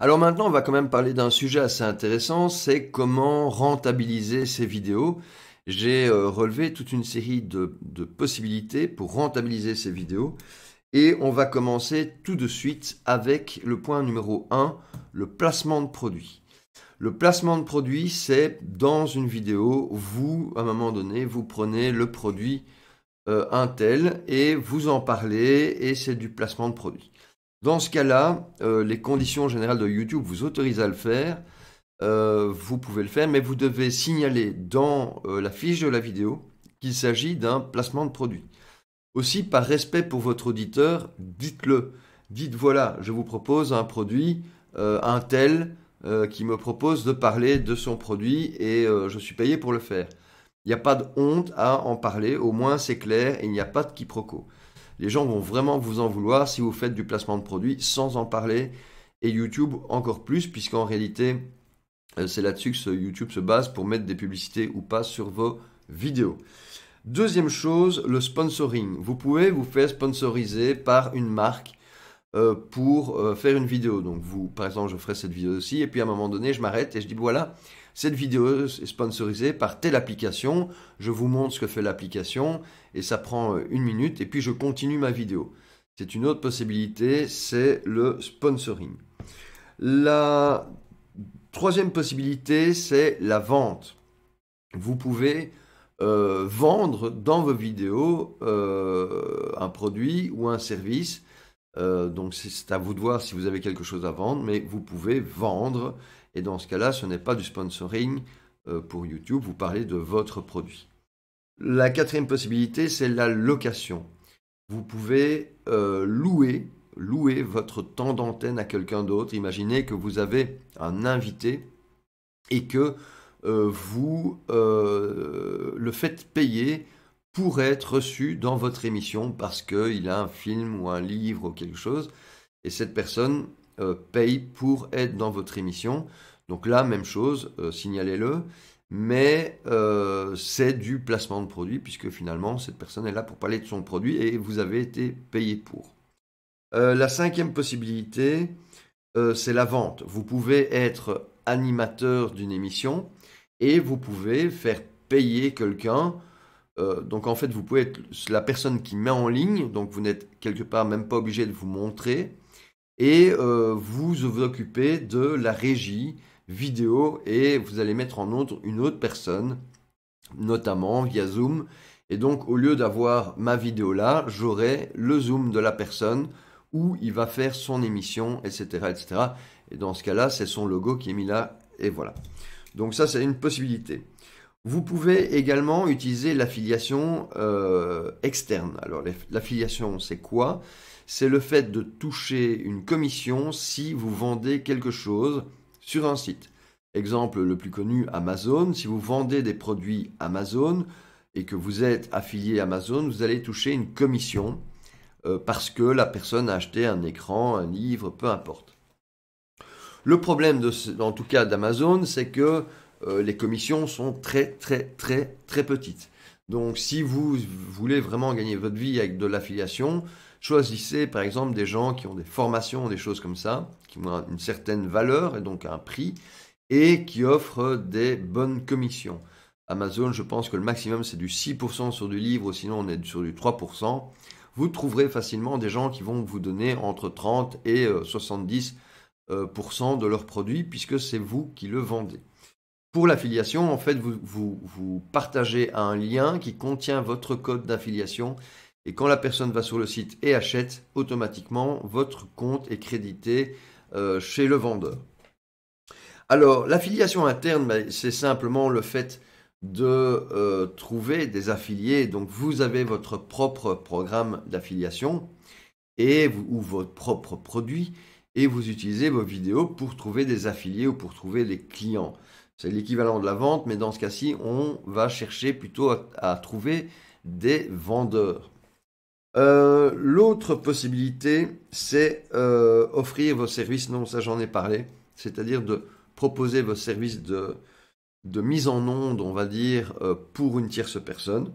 Alors maintenant, on va quand même parler d'un sujet assez intéressant, c'est comment rentabiliser ces vidéos. J'ai relevé toute une série de possibilités pour rentabiliser ces vidéos. Et on va commencer tout de suite avec le point numéro 1, le placement de produit. Le placement de produit, c'est dans une vidéo, vous, à un moment donné, vous prenez le produit un tel et vous en parlez et c'est du placement de produit. Dans ce cas-là, les conditions générales de YouTube vous autorisent à le faire. Vous pouvez le faire, mais vous devez signaler dans la fiche de la vidéo qu'il s'agit d'un placement de produit. Aussi, par respect pour votre auditeur, dites-le. Dites voilà, je vous propose un produit, un tel, qui me propose de parler de son produit et je suis payé pour le faire. Il n'y a pas de honte à en parler, au moins c'est clair et il n'y a pas de quiproquo. Les gens vont vraiment vous en vouloir si vous faites du placement de produit sans en parler et YouTube encore plus puisqu'en réalité c'est là-dessus que YouTube se base pour mettre des publicités ou pas sur vos vidéos. Deuxième chose, le sponsoring. Vous pouvez vous faire sponsoriser par une marque pour faire une vidéo. Donc vous, par exemple, je ferai cette vidéo aussi et puis à un moment donné, je m'arrête et je dis voilà, cette vidéo est sponsorisée par telle application. Je vous montre ce que fait l'application et ça prend 1 minute et puis je continue ma vidéo. C'est une autre possibilité, c'est le sponsoring. La troisième possibilité, c'est la vente. Vous pouvez vendre dans vos vidéos un produit ou un service. Donc c'est à vous de voir si vous avez quelque chose à vendre, mais vous pouvez vendre. Et dans ce cas-là, ce n'est pas du sponsoring pour YouTube, vous parlez de votre produit. La quatrième possibilité, c'est la location. Vous pouvez louer votre temps d'antenne à quelqu'un d'autre. Imaginez que vous avez un invité et que vous le faites payer pour être reçu dans votre émission parce qu'il a un film ou un livre ou quelque chose. Et cette personne paye pour être dans votre émission. Donc là, même chose, signalez-le. Mais c'est du placement de produit puisque finalement, cette personne est là pour parler de son produit et vous avez été payé pour. La cinquième possibilité, c'est la vente. Vous pouvez être animateur d'une émission et vous pouvez faire payer quelqu'un. Donc en fait, vous pouvez être la personne qui met en ligne, donc vous n'êtes quelque part même pas obligé de vous montrer, et vous vous occupez de la régie vidéo et vous allez mettre en autre une autre personne, notamment via Zoom. Et donc au lieu d'avoir ma vidéo là, j'aurai le Zoom de la personne où il va faire son émission, etc., etc. Et dans ce cas-là, c'est son logo qui est mis là, et voilà. Donc ça, c'est une possibilité. Vous pouvez également utiliser l'affiliation externe. Alors l'affiliation, c'est quoi? C'est le fait de toucher une commission si vous vendez quelque chose sur un site. Exemple le plus connu, Amazon. Si vous vendez des produits Amazon et que vous êtes affilié Amazon, vous allez toucher une commission parce que la personne a acheté un écran, un livre, peu importe. Le problème, en tout cas d'Amazon, c'est que les commissions sont très petites. Donc si vous voulez vraiment gagner votre vie avec de l'affiliation, choisissez par exemple des gens qui ont des formations, des choses comme ça, qui ont une certaine valeur et donc un prix, et qui offrent des bonnes commissions. Amazon, je pense que le maximum c'est du 6% sur du livre, sinon on est sur du 3%. Vous trouverez facilement des gens qui vont vous donner entre 30 et 70% de leurs produits, puisque c'est vous qui le vendez. Pour l'affiliation, en fait, vous partagez un lien qui contient votre code d'affiliation et quand la personne va sur le site et achète, automatiquement, votre compte est crédité chez le vendeur. Alors, l'affiliation interne, c'est simplement le fait de trouver des affiliés. Donc, vous avez votre propre programme d'affiliation ou votre propre produit et vous utilisez vos vidéos pour trouver des affiliés ou pour trouver des clients. C'est l'équivalent de la vente, mais dans ce cas-ci, on va chercher plutôt à trouver des vendeurs. L'autre possibilité, c'est offrir vos services, non, ça j'en ai parlé, c'est-à-dire de proposer vos services de mise en onde, on va dire, pour une tierce personne.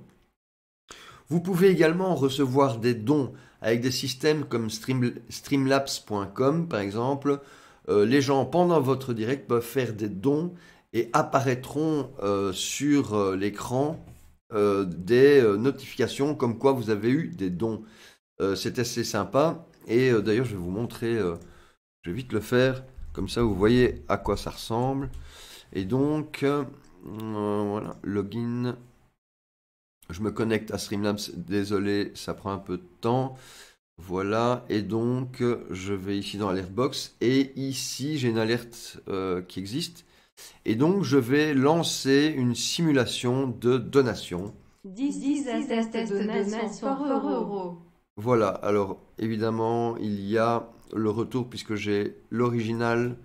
Vous pouvez également recevoir des dons avec des systèmes comme Streamlabs.com, par exemple, les gens, pendant votre direct, peuvent faire des dons et apparaîtront sur l'écran des notifications comme quoi vous avez eu des dons. C'est assez sympa. Et d'ailleurs, je vais vous montrer, je vais vite le faire, comme ça vous voyez à quoi ça ressemble. Et donc, voilà, login. Je me connecte à Streamlabs, désolé, ça prend un peu de temps. Voilà, et donc je vais ici dans Alertbox, et ici j'ai une alerte qui existe. Et donc je vais lancer une simulation de donation. 10 test donation for euro. Voilà, alors évidemment il y a le retour puisque j'ai l'original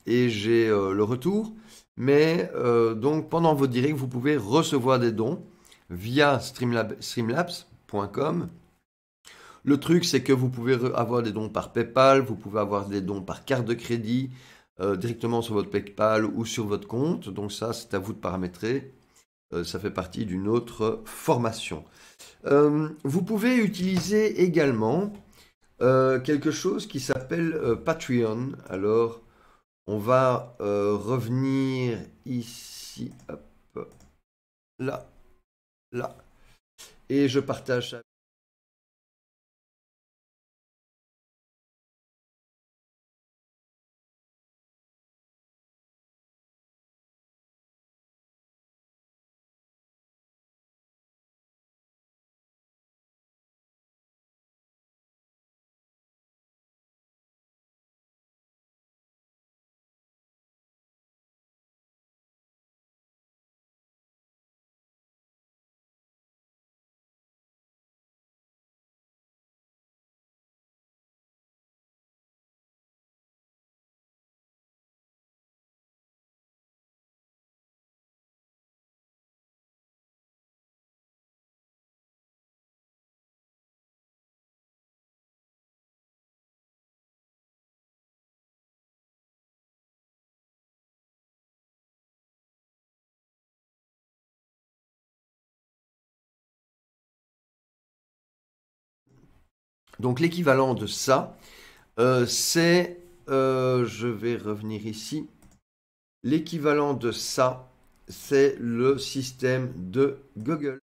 et j'ai le retour. Mais donc pendant votre direct, vous pouvez recevoir des dons via streamlabs.com. Le truc, c'est que vous pouvez avoir des dons par PayPal, vous pouvez avoir des dons par carte de crédit, directement sur votre PayPal ou sur votre compte. Donc ça, c'est à vous de paramétrer. Ça fait partie d'une autre formation. Vous pouvez utiliser également quelque chose qui s'appelle Patreon. Alors, on va revenir ici, hop, là, là. Et je partage ça. Donc l'équivalent de ça, c'est, je vais revenir ici, l'équivalent de ça, c'est le système de Google.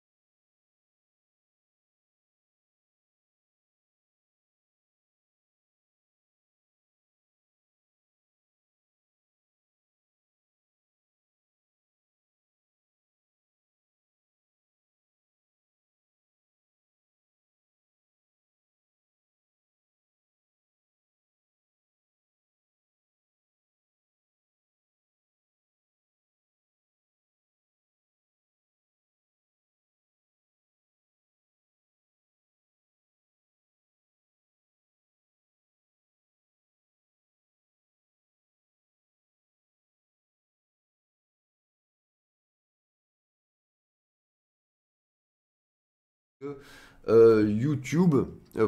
YouTube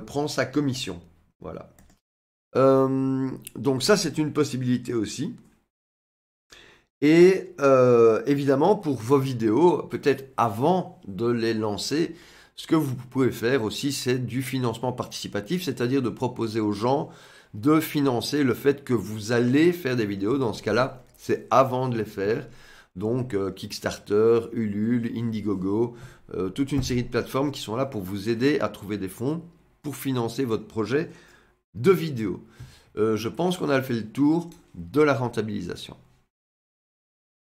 prend sa commission. Voilà. Donc ça, c'est une possibilité aussi. Et évidemment, pour vos vidéos, peut-être avant de les lancer, ce que vous pouvez faire aussi, c'est du financement participatif, c'est-à-dire de proposer aux gens de financer le fait que vous allez faire des vidéos. Dans ce cas-là, c'est avant de les faire. Donc Kickstarter, Ulule, Indiegogo, toute une série de plateformes qui sont là pour vous aider à trouver des fonds pour financer votre projet de vidéo. Je pense qu'on a fait le tour de la rentabilisation.